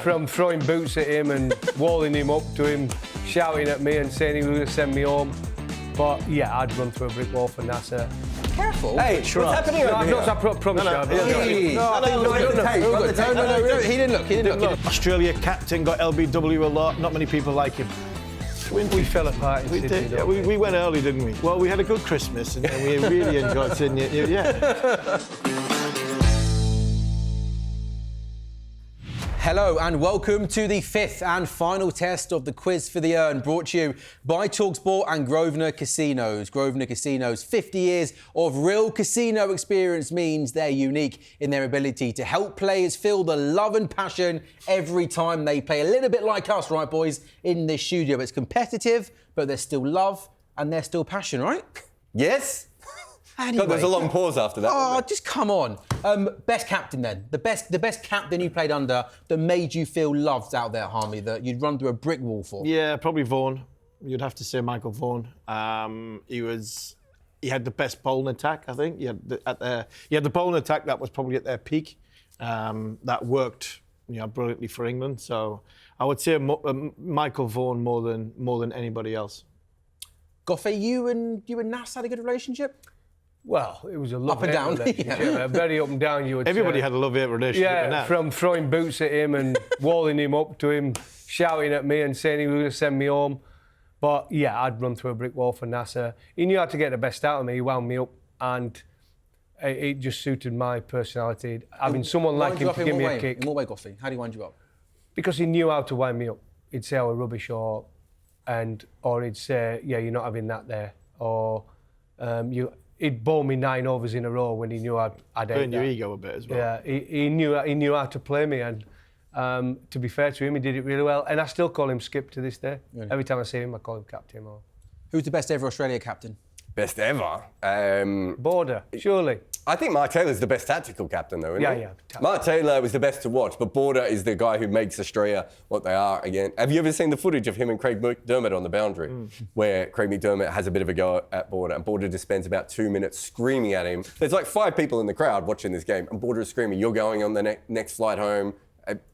From throwing boots at him and walling him up to him, shouting at me and saying he was going to send me home. But yeah, I'd run through a brick wall for NASA. Careful. Hey, what's happening over here? I promise you. No, he didn't look. Australia captain, got LBW a lot. Not many people like him. We fell apart in We Sydney, did. Yeah, didn't we went early, didn't we? Well, we had a good Christmas and we really enjoyed Sydney. Yeah. Hello and welcome to the fifth and final test of the Quiz for the Urn, brought to you by TalkSport and Grosvenor Casinos. Grosvenor Casinos' 50 years of real casino experience means they're unique in their ability to help players feel the love and passion every time they play. A little bit like us, right, boys, in this studio. It's competitive, but there's still love and there's still passion, right? Yes? Anyway. God, there's a long pause after that. Oh, just come on. Best captain then. The best captain you played under that made you feel loved out there, Harmy, that you'd run through a brick wall for. Yeah, probably Vaughan. You'd have to say Michael Vaughan. He had the best bowling attack, I think. He had the bowling attack that was probably at their peak. That worked, brilliantly for England. So I would say Michael Vaughan more than anybody else. Gough, you and Nas had a good relationship? Well, it was a love Up and down. Yeah, very up and down, you would Everybody say. had a love-hate relationship. Yeah, from throwing boots at him and walling him up to him, shouting at me and saying he was going to send me home. But yeah, I'd run through a brick wall for NASA. He knew how to get the best out of me. He wound me up, and it just suited my personality. Having someone like him to give me a kick. In what way, Gough? How do you wind you up? Because he knew how to wind me up. He'd say I was rubbish, or he'd say, yeah, you're not having that there, or he'd bowl me 9 overs in a row when he knew I'd Burn your ego a bit as well. Yeah, he knew how to play me, and to be fair to him, he did it really well. And I still call him Skip to this day. Really? Every time I see him, I call him Captain. Or... Who's the best ever Australia captain? Best ever? Border, surely. I think Mark Taylor's the best tactical captain, though, isn't he? Yeah. Mark Taylor was the best to watch, but Border is the guy who makes Australia what they are again. Have you ever seen the footage of him and Craig McDermott on the boundary, where Craig McDermott has a bit of a go at Border, and Border just spends about 2 minutes screaming at him. There's like 5 people in the crowd watching this game, and Border is screaming, "You're going on the next flight home."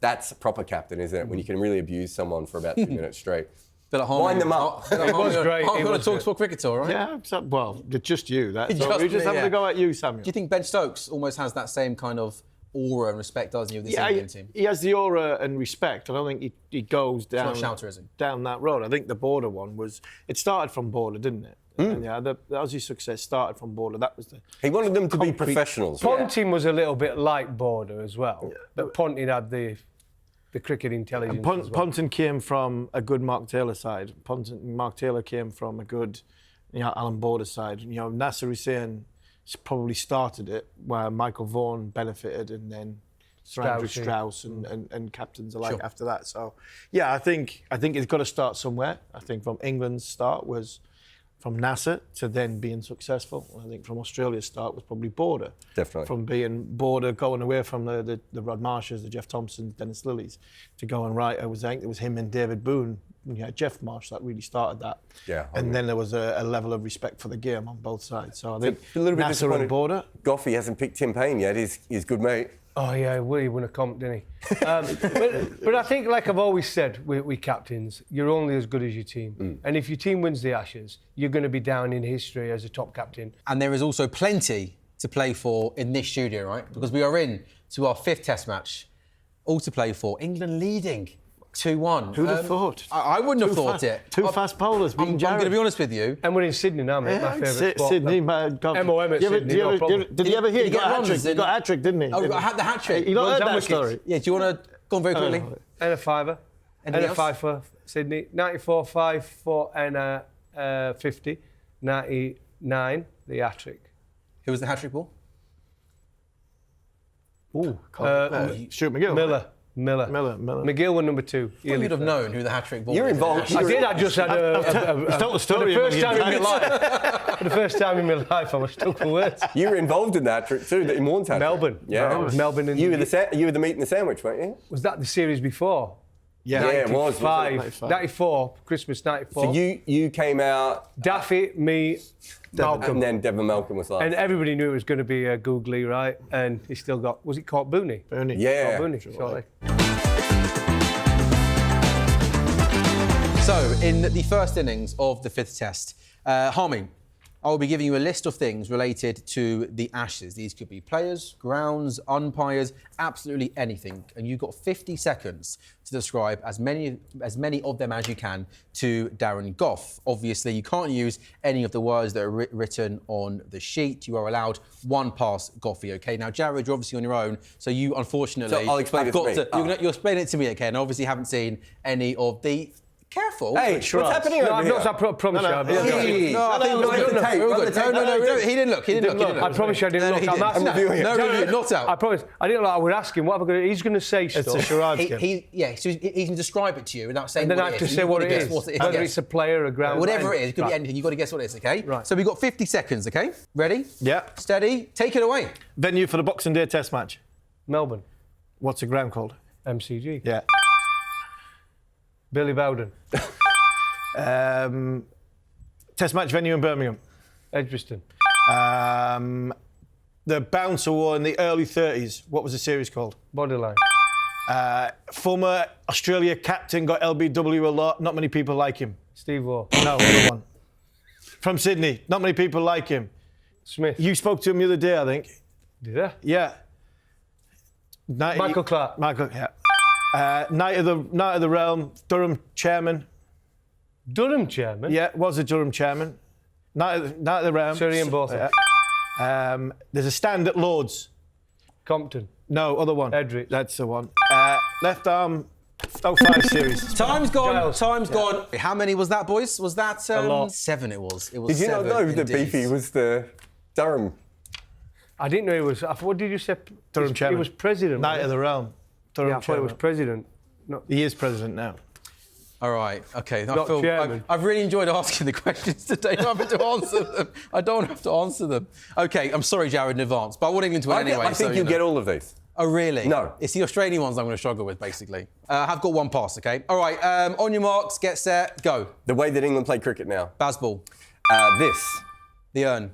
That's a proper captain, isn't it? When you can really abuse someone for about 2 minutes straight. Wind them up. It was great. I'm going to TalkSport cricketer, all right? Yeah, well, just you. So Just we just me, having to go at you, Samuel. Do you think Ben Stokes almost has that same kind of aura and respect, doesn't he, of this England team? He has the aura and respect. I don't think he goes down, It's not shouter, is he? Down that road. I think the Border one it started from Border, didn't it? And yeah, the Aussie success started from Border. That was He wanted them to be professionals. Ponting was a little bit like Border as well, but Ponting had the cricket intelligence. And Ponting came from a good Mark Taylor side. Mark Taylor came from a good, Alan Border side. Nasser Hussain probably started it where Michael Vaughan benefited, and then Sir Andrew Strauss and captains alike after that. So, yeah, I think it's got to start somewhere. I think from England's start was from Nasser to then being successful. I think from Australia's start was probably Border. Definitely. From being Border, going away from the Rod Marshes, the Jeff Thompsons, Dennis Lillys, to going right. I think it was him and David Boone, Jeff Marsh, that really started that. Yeah. And then there was a level of respect for the game on both sides. So I think a little bit Nasser and Border. Gough hasn't picked Tim Payne yet. He's good mate. Oh yeah, Willie won a comp, didn't he? But I think, like I've always said, we captains, you're only as good as your team. And if your team wins the Ashes, you're going to be down in history as a top captain. And there is also plenty to play for in this studio, right? Because we are in to our 5th Test match, all to play for. England leading 2-1. Who'd have thought? I wouldn't have thought it. Two fast bowlers. I'm going to be honest with you. And we're in Sydney now, mate. My favourite spot. Sydney, MOM at Sydney, no problem. Did you ever hear he got a runs, hat-trick? He got a hat-trick, didn't he? Oh, the hat-trick. You not heard Runs and that wickets. story? Yeah, do you want to go on very quickly? And a fiver. Anything And a else? 5 for Sydney. 94, 5 for and a 50. 99, the hat-trick. Who was the hat-trick ball? Ooh. Stuart McGill. Miller. McGill were number 2. You would have known who the hat-trick ball You're was. involved. I did. I just had told the story for the first a time in million my life. For the first time in my life, I was stuck for words. You were involved in that trick too, in Warren's hat-trick. Melbourne. Yeah. It was Melbourne. And You were the meat and the sandwich, weren't you? Was that the series before? Yeah, it was. 94, Christmas 94. So you came out, Daffy, me, Malcolm. and then Devon Malcolm was last. And everybody knew it was going to be Googly, right? And he still got, was it Court Booney? Booney. Yeah. Court Booney, shortly. So, in the first innings of the 5th test, Harmy, I will be giving you a list of things related to the Ashes. These could be players, grounds, umpires, absolutely anything. And you've got 50 seconds to describe as many of them as you can to Darren Gough. Obviously, you can't use any of the words that are written on the sheet. You are allowed one pass, Goughy, OK? Now, Jarrod, you're obviously on your own, so you, unfortunately... So I'll explain it to me. You're explaining it to me, OK? And obviously haven't seen any of the... Careful. Hey, what's happening over here? I promise you. No, he didn't look. I promise you I didn't look. I'm reviewing it. No review, not out. I promise. I didn't look. I would ask him what am I going to... He's going to say stuff. It's a charade. So he can describe it to you without saying and then what I it have is. to say what it is. Whether it's a player, a ground... Whatever it is, it could be anything. You've got to guess what it is, OK? Right. So we've got 50 seconds, OK? Ready? Yeah. Steady. Take it away. Venue for the Boxing Day Test match. Melbourne. What's the ground called? MCG. Yeah. Billy Bowden. Test match venue in Birmingham. Edgbaston. The bouncer war in the early 30s. What was the series called? Borderline. Former Australia captain, got LBW a lot. Not many people like him. Steve Waugh. No, other one. From Sydney. Not many people like him. Smith. You spoke to him the other day, I think. Did I? Yeah. Michael Clark. Michael, yeah. Knight of the Realm, Durham chairman. Durham chairman? Yeah, was a Durham chairman. Knight of the Realm. Surrey and Botha. Yeah. There's a stand at Lord's. Compton. No, other one. Edrich. That's the one. Left arm, 05 series. Time's gone. Giles. Time's gone. How many was that, boys? Was that A lot. 7? It was. It was. Did you not 7 know that indeed. Beefy was the Durham? I didn't know he was... What did you say? Durham chairman. He was president. Knight of the Realm. Durham Yeah, I thought he was chairman. president. No. He is president now. All right, OK. Not chairman. I've really enjoyed asking the questions today. Not having to answer them. I don't have to answer them. OK, I'm sorry, Jarrod, in advance, but I want England to win anyway. I think you'll get all of these. Oh, really? No. It's the Australian ones I'm going to struggle with, basically. I have got one pass, OK? All right, on your marks, get set, go. The way that England play cricket now. Bazball. This. The Urn.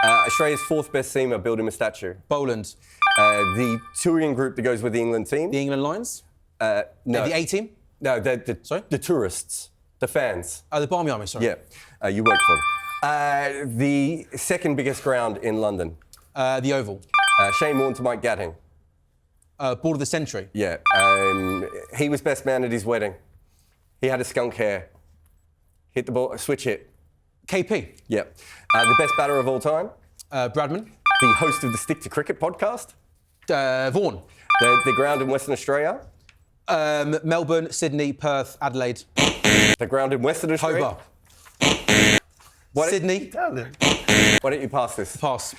Australia's 4th best seamer, build him a statue. Boland. The touring group that goes with the England team. The England Lions. No. The A-team. No, Sorry? The tourists. The fans. Oh, the Barmy Army, sorry. Yeah, you work for them. The second biggest ground in London. The Oval. Shane Warne to Mike Gatting. Ball of the Century. Yeah. He was best man at his wedding. He had a skunk hair. Hit the ball, switch hit. KP. Yeah. The best batter of all time. Bradman. The host of the Stick to Cricket podcast. Vaughan. The ground in Western Australia. Melbourne, Sydney, Perth, Adelaide. The ground in Western Australia. Hobart. Sydney. Why don't you pass this? Pass.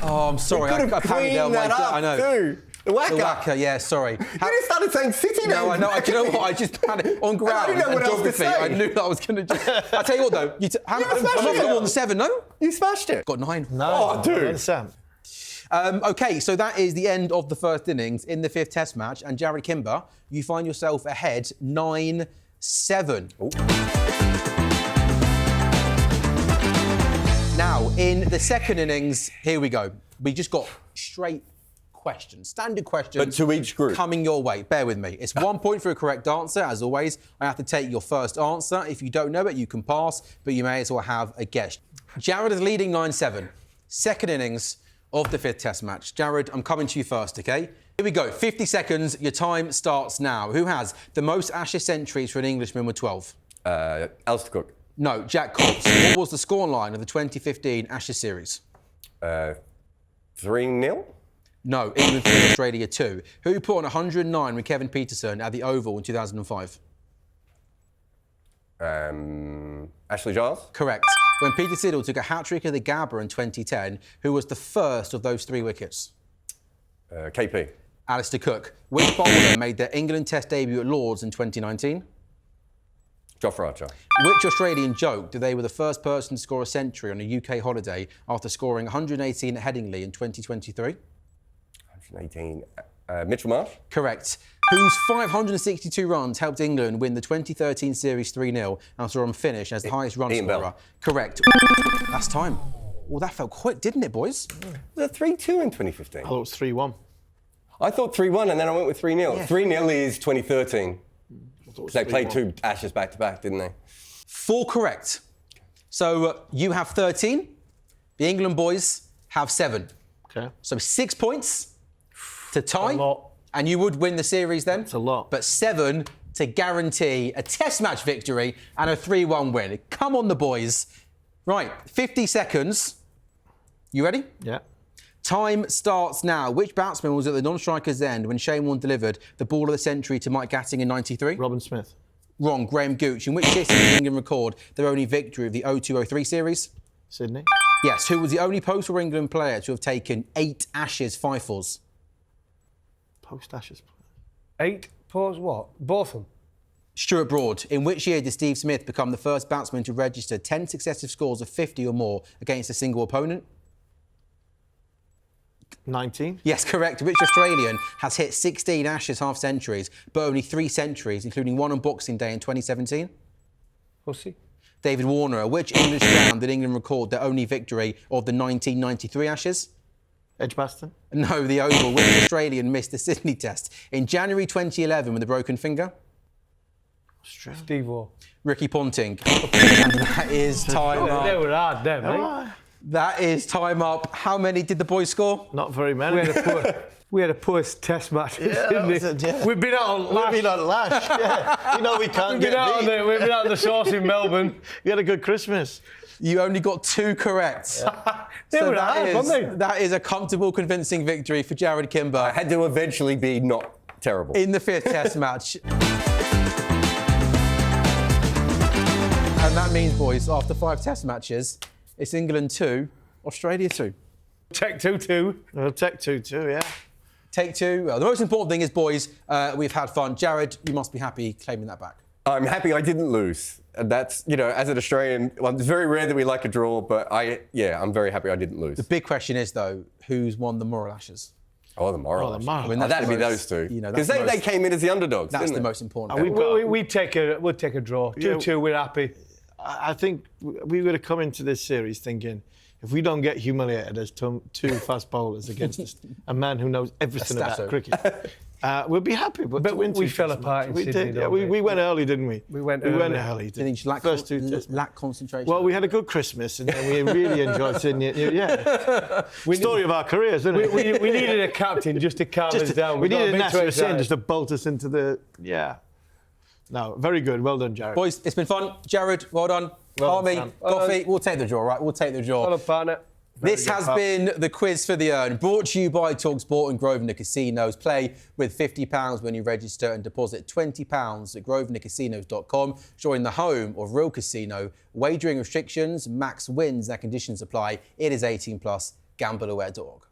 Oh, I'm sorry. I apparently I know. Too. The Wacker. The Wacker, yeah, sorry. You just started saying city names. No, I know. Do you know what? I just panicked on ground didn't know and what else to geography. say. I knew that I was going to just... I tell you what, though. I'm not smashed going it. more than 7, no? You smashed it. Got 9. Oh, dude. Sam. OK, so that is the end of the first innings in the 5th Test match. And Jarrod Kimber, you find yourself ahead 9-7. Now, in the second innings, here we go. We just got straight questions, standard questions. But to each group. Coming your way. Bear with me. It's 1 point for a correct answer. As always, I have to take your first answer. If you don't know it, you can pass, but you may as well have a guess. Jarrod is leading 9-7. Second innings of the 5th Test match. Jarrod, I'm coming to you first, OK? Here we go. 50 seconds. Your time starts now. Who has the most Ashes centuries for an Englishman with 12? Alistair Cook. No, Jack Cobbs. What was the scoreline of the 2015 Ashes series? 3-0? No, England 3, Australia 2. Who put on 109 with Kevin Peterson at the Oval in 2005? Ashley Giles? Correct. When Peter Siddle took a hat-trick at the Gabba in 2010, who was the first of those 3 wickets? KP. Alistair Cook. Which bowler made their England Test debut at Lord's in 2019? Jofra Archer. Which Australian joked that they were the first person to score a century on a UK holiday after scoring 118 at Headingley in 2023? 118. Mitchell Marsh? Correct. Whose 562 runs helped England win the 2013 series 3-0 and saw them finish as the highest run Ian scorer? Bell. Correct. That's time. Well, that felt quick, didn't it, boys? Was it 3-2 in 2015? I thought it was 3-1. I thought 3-1 and then I went with 3-0. Yeah. 3-0 is 2013. They played 2 Ashes back to back, didn't they? 4 correct. So you have 13. The England boys have 7. Okay. So 6 points to tie. A lot. And you would win the series then. That's a lot. But 7 to guarantee a test match victory and a 3-1 win. Come on, the boys. Right, 50 seconds. You ready? Yeah. Time starts now. Which batsman was at the non-striker's end when Shane Warne delivered the ball of the century to Mike Gatting in '93? Robin Smith. Wrong, Graham Gooch. In which city did England record their only victory of the 02-03 series? Sydney. Yes. Who was the only post-war England player to have taken 8 Ashes fifles? Post-Ashes. 8 pause what? Both of them. Stuart Broad. In which year did Steve Smith become the first batsman to register 10 successive scores of 50 or more against a single opponent? 19. Yes, correct. Which Australian has hit 16 Ashes half-centuries, but only 3 centuries, including one on Boxing Day in 2017? Pussy. David Warner. At which English ground did England record their only victory of the 1993 Ashes? Edgbaston. No, the Oval. Which Australian missed the Sydney Test in January 2011 with a broken finger? Australia. Steve Waugh. Ricky Ponting. And that is time They up. were hard, them, mate. That is time up. How many did the boys score? Not very many. We had a poor test match, didn't we? Yeah. We've been out on lash. We've been on lash. Yeah. You know we can't We've get been beat. out on the sauce in Melbourne. We had a good Christmas. You only got 2 correct. They So were hard, weren't they? that is a comfortable, convincing victory for Jarrod Kimber I had to eventually be not terrible. in the 5th Test match. And that means, boys, after 5 Test matches, it's England 2, Australia 2. Tech 2-2. We'll take 2-2, yeah. Take 2. Well, the most important thing is, boys, we've had fun. Jarrod, you must be happy claiming that back. I'm happy I didn't lose. And that's, as an Australian, well, it's very rare that we like a draw, but I'm very happy I didn't lose. The big question is, though, who's won the moral Ashes? Oh, the moral. Oh, the moral. I mean, That'd be those two. Because they came in as the underdogs, That's didn't the they? most important. We'd take a draw. 2-2, we're happy. I think we would have come into this series thinking, if we don't get humiliated as 2 fast bowlers against a man who knows everything about Stato. cricket, we'll be happy. But to win we 2 fell Test apart in matches, we Sydney, did. Yeah, don't we went early, didn't we? We went early. Do you think you lack, First 2 Test lack concentration? Well, we had a good Christmas and then we really enjoyed Sydney. Yeah. Story of our careers, isn't it? We needed a captain just to calm us down. We got needed a bit Nasser too Hussain excited. just to bolt us into the... Yeah. No, very good. Well done, Jarrod. Boys, it's been fun. Jarrod, well done. Well Harmy, done, Sam. Well Goughy, we'll take the draw, right? We'll take the draw. Well done, partner. This has been the Quiz for the Urn, brought to you by TalkSport and Grosvenor Casinos. Play with £50 when you register and deposit £20 at grosvenorcasinos.com. Join the home of real casino. Wagering restrictions, max wins and conditions apply. It is 18+. Gamble aware dog.